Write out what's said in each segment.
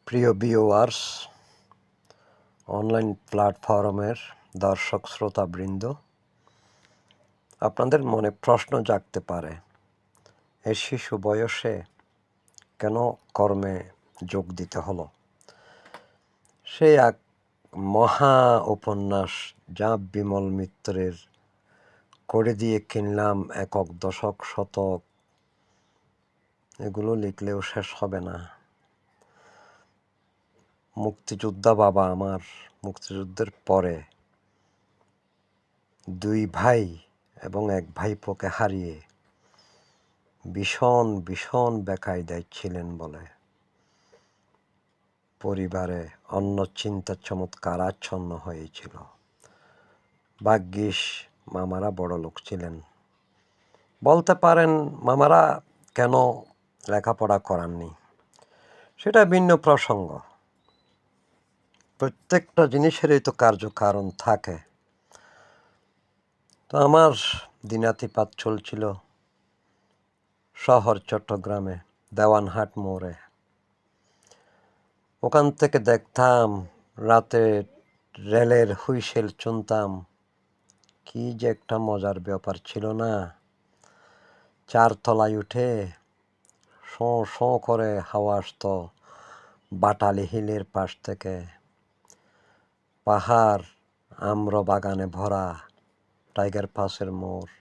প্রিয় viewers, online প্ল্যাটফর্মের দর্শক শ্রোতাবৃন্দ, আপনাদের মনে প্রশ্ন জাগতে পারে, এই শিশু বয়সে কেন কর্মে যোগ দিতে হলো। সেই এক মহা উপন্যাস যা বিমল মিত্রের করে দিয়ে কিনলাম একক, দশক, শতক, এগুলো লিখলেও শেষ হবে না। মুক্তিযোদ্ধা বাবা আমার মুক্তিযুদ্ধের পরে দুই ভাই এবং এক ভাইপোকে হারিয়ে ভীষণ বেকায়দায় ছিলেন বলে পরিবারে অন্য চিন্তা চমৎকার আচ্ছন্ন হয়েছিল। ভাগ্যিস মামারা বড় লোক ছিলেন। বলতে পারেন মামারা কেন লেখাপড়া করাননি, সেটা ভিন্ন প্রসঙ্গ। প্রত্যেকটা জিনিসেরই তো কার্যকারণ থাকে। তো আমার দিনাতিপাত চলছিল শহর চট্টগ্রামে, দেওয়ানহাট মোড়ে। ওখান থেকে দেখতাম রাতে রেলের হুইসেল শুনতাম। কি যে একটা মজার ব্যাপার ছিল না। 4 তলায় উঠে শোঁ শোঁ করে হাওয়া আসতো বাটালি হিলের পাশ থেকে। পাহাড় আম্র বাগানে ভরা, টাইগার পাসের মোড়,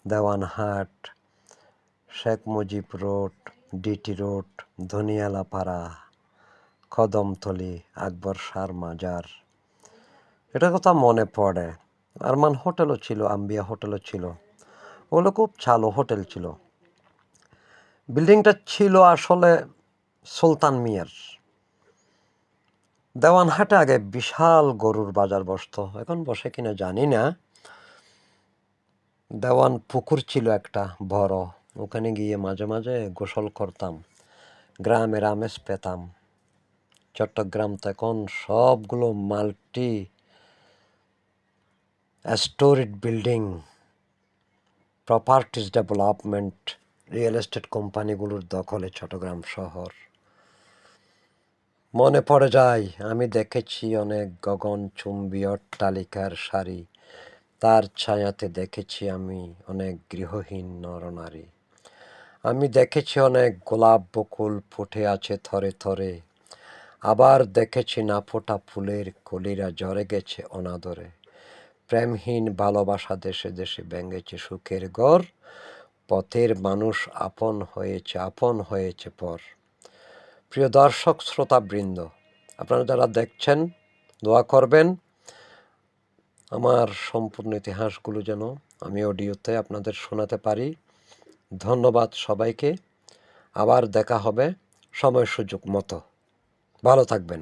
Dewanhat, Sheikh Mujib road, DT road, Dhanialapara, Kadamtali, Akbar শাহর মাজার। এটা কথা মনে পড়ে। আরমান হোটেলও ছিল, আম্বিয়া হোটেলও ছিল। ওগুলো খুব চালু হোটেল ছিল। বিল্ডিংটা ছিল আসলে সুলতান মিয়ার। দেওয়ানহাটে আগে বিশাল গরুর বাজার বসতো, এখন বসে কিনা জানি না। দেওয়ান পুকুর ছিল একটা বড়, ওখানে গিয়ে মাঝে মাঝে গোসল করতাম, গ্রামের আমেজ পেতাম। চট্টগ্রাম তো এখন সবগুলো multi storied building, properties development, real estate কোম্পানিগুলোর দখলে চট্টগ্রাম শহর। মনে পড়ে যায়, আমি দেখেছি অনেক গগনচুম্বী অট্টালিকার সারি, তার ছায়াতে দেখেছি আমি অনেক গৃহহীন নরনারী। আমি দেখেছি অনেক গোলাপ বকুল ফুটে আছে থরে থরে, আবার দেখেছি না ফোটা ফুলের কলিরা ঝরে গেছে অনাদরে। প্রেমহীন ভালোবাসা দেশে দেশে ভেঙেছে সুখের ঘর, পথের মানুষ আপন হয়েছে পর। প্রিয় দর্শক শ্রোতাবৃন্দ, আপনারা যারা দেখছেন দোয়া করবেন আমার সম্পূর্ণ ইতিহাসগুলো যেন আমি অডিওতে আপনাদের শোনাতে পারি। ধন্যবাদ সবাইকে। আবার দেখা হবে সময় সুযোগ মতো। ভালো থাকবেন।